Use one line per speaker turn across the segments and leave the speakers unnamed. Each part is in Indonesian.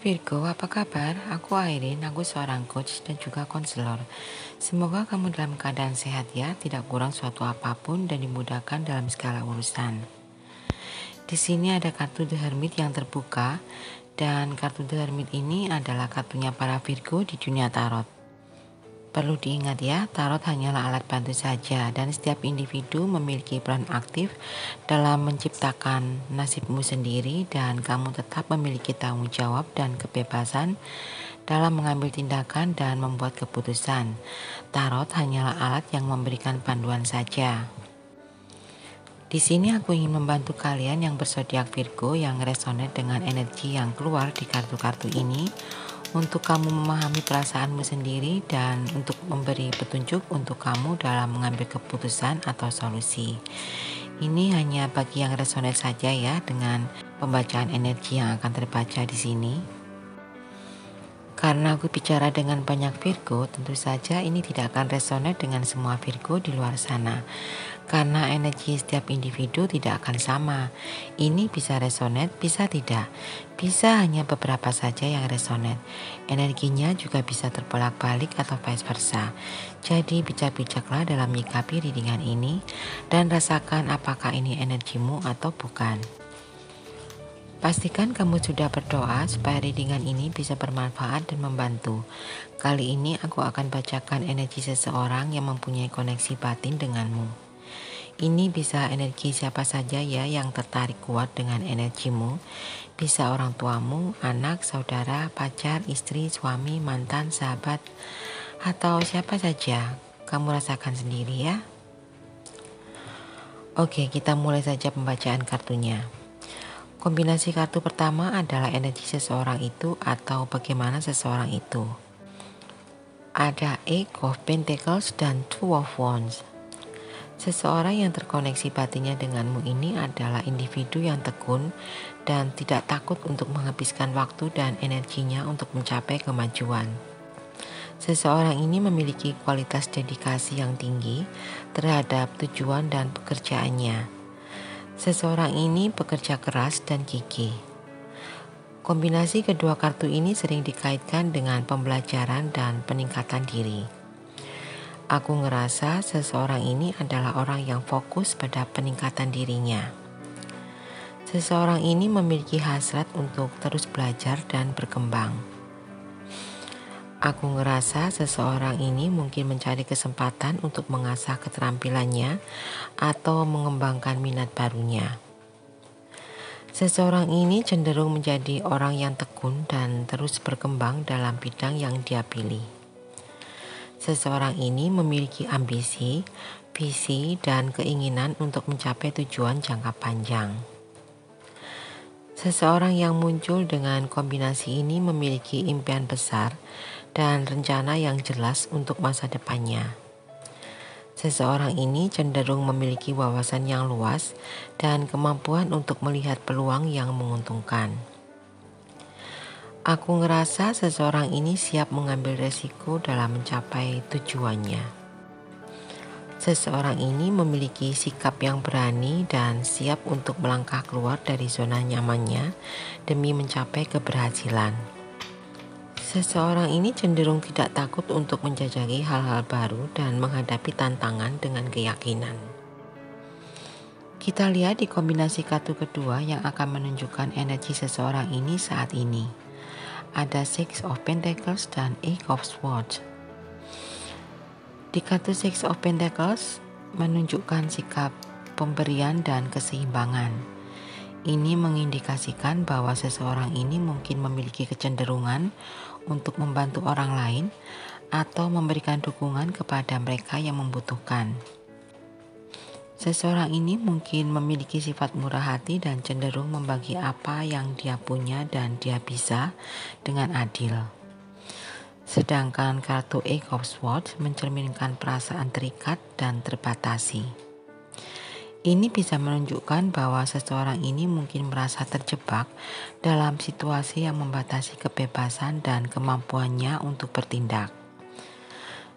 Virgo, apa kabar? Aku Airin, aku seorang coach dan juga konselor. Semoga kamu dalam keadaan sehat ya, tidak kurang suatu apapun dan dimudahkan dalam segala urusan. Di sini ada kartu The Hermit yang terbuka, dan kartu The Hermit ini adalah kartunya para Virgo di dunia tarot. Perlu diingat ya, tarot hanyalah alat bantu saja dan setiap individu memiliki peran aktif dalam menciptakan nasibmu sendiri dan kamu tetap memiliki tanggung jawab dan kebebasan dalam mengambil tindakan dan membuat keputusan. Tarot hanyalah alat yang memberikan panduan saja. Di sini aku ingin membantu kalian yang berzodiak Virgo yang resonate dengan energi yang keluar di kartu-kartu ini untuk kamu memahami perasaanmu sendiri dan untuk memberi petunjuk untuk kamu dalam mengambil keputusan atau solusi. Ini hanya bagi yang resonate saja ya dengan pembacaan energi yang akan terbaca di sini. Karena aku bicara dengan banyak Virgo, tentu saja ini tidak akan resonate dengan semua Virgo di luar sana. Karena energi setiap individu tidak akan sama. Ini bisa resonate, bisa tidak. Bisa hanya beberapa saja yang resonate. Energinya juga bisa terbolak-balik atau vice versa. Jadi bijak-bijaklah dalam menyikapi readingan ini dan rasakan apakah ini energimu atau bukan. Pastikan kamu sudah berdoa supaya readingan ini bisa bermanfaat dan membantu. Kali ini aku akan bacakan energi seseorang yang mempunyai koneksi batin denganmu. Ini bisa energi siapa saja ya yang tertarik kuat dengan energimu. Bisa orang tuamu, anak, saudara, pacar, istri, suami, mantan, sahabat, atau siapa saja. Kamu rasakan sendiri ya. Oke, kita mulai saja pembacaan kartunya. Kombinasi kartu pertama adalah energi seseorang itu atau bagaimana seseorang itu. Ada Eight of Pentacles dan Two of Wands. Seseorang yang terkoneksi batinnya denganmu ini adalah individu yang tekun dan tidak takut untuk menghabiskan waktu dan energinya untuk mencapai kemajuan. Seseorang ini memiliki kualitas dedikasi yang tinggi terhadap tujuan dan pekerjaannya. Seseorang ini bekerja keras dan gigih. Kombinasi kedua kartu ini sering dikaitkan dengan pembelajaran dan peningkatan diri. Aku ngerasa seseorang ini adalah orang yang fokus pada peningkatan dirinya. Seseorang ini memiliki hasrat untuk terus belajar dan berkembang. Aku ngerasa seseorang ini mungkin mencari kesempatan untuk mengasah keterampilannya atau mengembangkan minat barunya. Seseorang ini cenderung menjadi orang yang tekun dan terus berkembang dalam bidang yang dia pilih. Seseorang ini memiliki ambisi, visi, dan keinginan untuk mencapai tujuan jangka panjang. Seseorang yang muncul dengan kombinasi ini memiliki impian besar dan rencana yang jelas untuk masa depannya. Seseorang ini cenderung memiliki wawasan yang luas dan kemampuan untuk melihat peluang yang menguntungkan. Aku ngerasa seseorang ini siap mengambil resiko dalam mencapai tujuannya. Seseorang ini memiliki sikap yang berani dan siap untuk melangkah keluar dari zona nyamannya demi mencapai keberhasilan. Seseorang ini cenderung tidak takut untuk menjajaki hal-hal baru dan menghadapi tantangan dengan keyakinan. Kita lihat di kombinasi kartu kedua yang akan menunjukkan energi seseorang ini saat ini. Ada Six of Pentacles dan Eight of Swords. Di kartu Six of Pentacles menunjukkan sikap pemberian dan keseimbangan. Ini mengindikasikan bahwa seseorang ini mungkin memiliki kecenderungan untuk membantu orang lain atau memberikan dukungan kepada mereka yang membutuhkan. Seseorang ini mungkin memiliki sifat murah hati dan cenderung membagi apa yang dia punya dan dia bisa dengan adil. Sedangkan kartu Eight of Swords mencerminkan perasaan terikat dan terbatasi. Ini bisa menunjukkan bahwa seseorang ini mungkin merasa terjebak dalam situasi yang membatasi kebebasan dan kemampuannya untuk bertindak.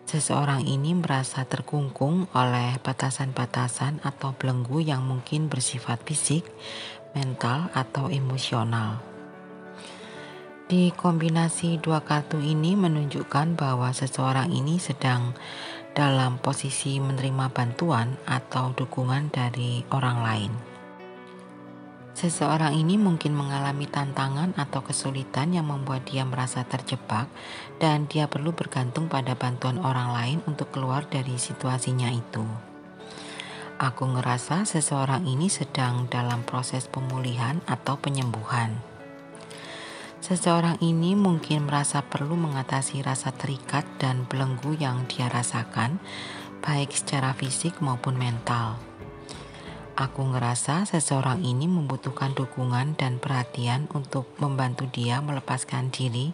Seseorang ini merasa terkungkung oleh batasan-batasan atau belenggu yang mungkin bersifat fisik, mental, atau emosional. Di kombinasi dua kartu ini menunjukkan bahwa seseorang ini sedang dalam posisi menerima bantuan atau dukungan dari orang lain. Seseorang ini mungkin mengalami tantangan atau kesulitan yang membuat dia merasa terjebak dan dia perlu bergantung pada bantuan orang lain untuk keluar dari situasinya itu. Aku ngerasa seseorang ini sedang dalam proses pemulihan atau penyembuhan. Seseorang ini mungkin merasa perlu mengatasi rasa terikat dan belenggu yang dia rasakan, baik secara fisik maupun mental. Aku ngerasa seseorang ini membutuhkan dukungan dan perhatian untuk membantu dia melepaskan diri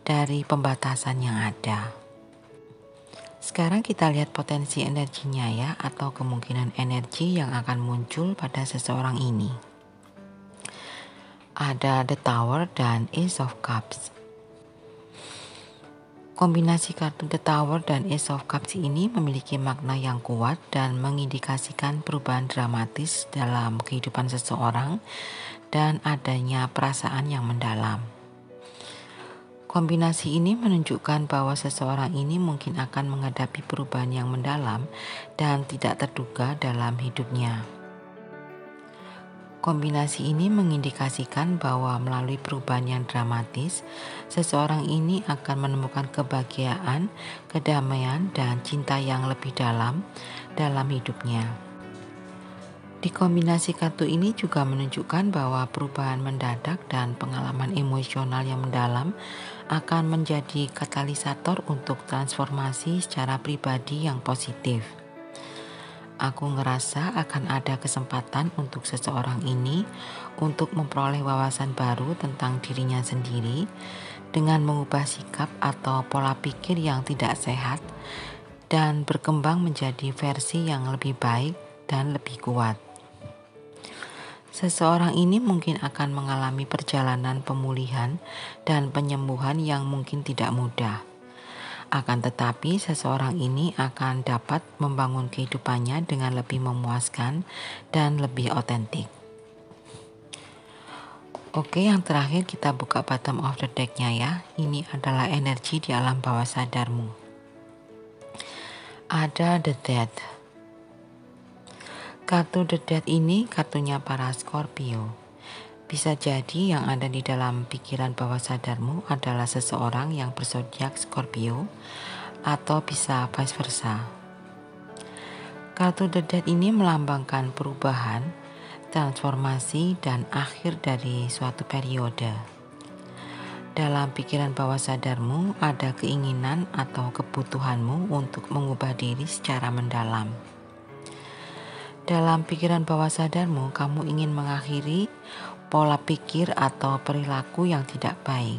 dari pembatasan yang ada. Sekarang kita lihat potensi energinya ya, atau kemungkinan energi yang akan muncul pada seseorang ini. Ada The Tower dan Ace of Cups. Kombinasi kartu The Tower dan Ace of Cups ini memiliki makna yang kuat dan mengindikasikan perubahan dramatis dalam kehidupan seseorang dan adanya perasaan yang mendalam. Kombinasi ini menunjukkan bahwa seseorang ini mungkin akan menghadapi perubahan yang mendalam dan tidak terduga dalam hidupnya. Kombinasi ini mengindikasikan bahwa melalui perubahan yang dramatis, seseorang ini akan menemukan kebahagiaan, kedamaian, dan cinta yang lebih dalam hidupnya. Di kombinasi kartu ini juga menunjukkan bahwa perubahan mendadak dan pengalaman emosional yang mendalam akan menjadi katalisator untuk transformasi secara pribadi yang positif. Aku ngerasa akan ada kesempatan untuk seseorang ini untuk memperoleh wawasan baru tentang dirinya sendiri dengan mengubah sikap atau pola pikir yang tidak sehat dan berkembang menjadi versi yang lebih baik dan lebih kuat. Seseorang ini mungkin akan mengalami perjalanan pemulihan dan penyembuhan yang mungkin tidak mudah. Akan tetapi seseorang ini akan dapat membangun kehidupannya dengan lebih memuaskan dan lebih otentik. Oke, yang terakhir kita buka bottom of the deck-nya ya. Ini adalah energi di alam bawah sadarmu. Ada The Death. Kartu The Death ini kartunya para Scorpio. Bisa jadi yang ada di dalam pikiran bawah sadarmu adalah seseorang yang berzodiak Scorpio, atau bisa vice versa. Kartu The Death ini melambangkan perubahan, transformasi, dan akhir dari suatu periode. Dalam pikiran bawah sadarmu ada keinginan atau kebutuhanmu untuk mengubah diri secara mendalam. Dalam pikiran bawah sadarmu, kamu ingin mengakhiri pola pikir atau perilaku yang tidak baik.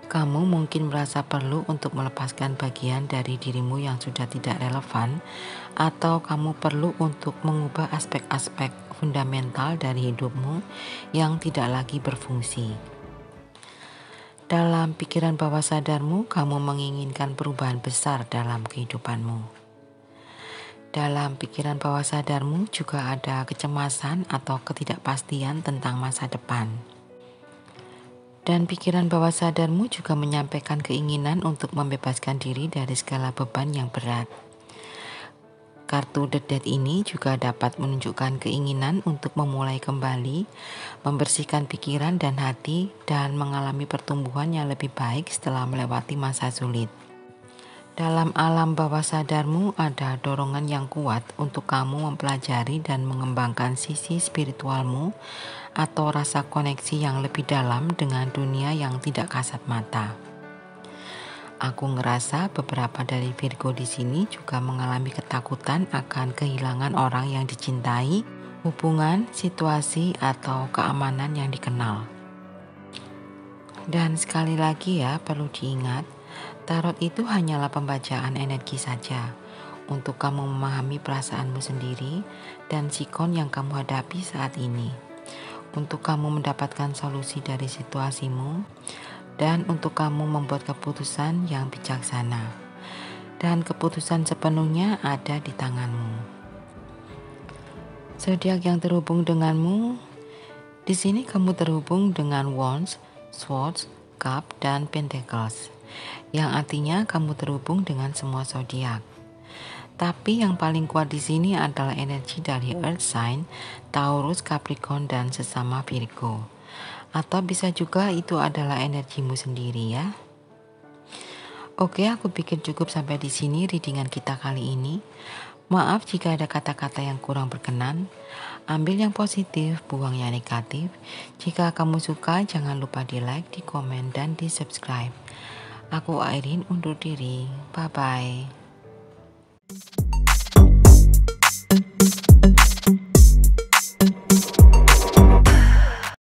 Kamu mungkin merasa perlu untuk melepaskan bagian dari dirimu yang sudah tidak relevan, atau kamu perlu untuk mengubah aspek-aspek fundamental dari hidupmu yang tidak lagi berfungsi. Dalam pikiran bawah sadarmu, kamu menginginkan perubahan besar dalam kehidupanmu. Dalam pikiran bawah sadarmu juga ada kecemasan atau ketidakpastian tentang masa depan. Dan pikiran bawah sadarmu juga menyampaikan keinginan untuk membebaskan diri dari segala beban yang berat. Kartu The Death ini juga dapat menunjukkan keinginan untuk memulai kembali, membersihkan pikiran dan hati, dan mengalami pertumbuhan yang lebih baik setelah melewati masa sulit. Dalam alam bawah sadarmu ada dorongan yang kuat untuk kamu mempelajari dan mengembangkan sisi spiritualmu atau rasa koneksi yang lebih dalam dengan dunia yang tidak kasat mata. Aku ngerasa beberapa dari Virgo di sini juga mengalami ketakutan akan kehilangan orang yang dicintai, hubungan, situasi, atau keamanan yang dikenal. Dan sekali lagi ya, perlu diingat, tarot itu hanyalah pembacaan energi saja untuk kamu memahami perasaanmu sendiri dan sikon yang kamu hadapi saat ini, untuk kamu mendapatkan solusi dari situasimu, dan untuk kamu membuat keputusan yang bijaksana. Dan keputusan sepenuhnya ada di tanganmu. Zodiak yang terhubung denganmu, di sini kamu terhubung dengan Wands, Swords, Cup, dan Pentacles, yang artinya kamu terhubung dengan semua zodiak. Tapi yang paling kuat di sini adalah energi dari Earth sign, Taurus, Capricorn, dan sesama Virgo. Atau bisa juga itu adalah energimu sendiri ya. Oke, aku pikir cukup sampai di sini readingan kita kali ini. Maaf jika ada kata-kata yang kurang berkenan. Ambil yang positif, buang yang negatif. Jika kamu suka, jangan lupa di like, di komen, dan di subscribe. Aku Airin undur diri. Bye-bye.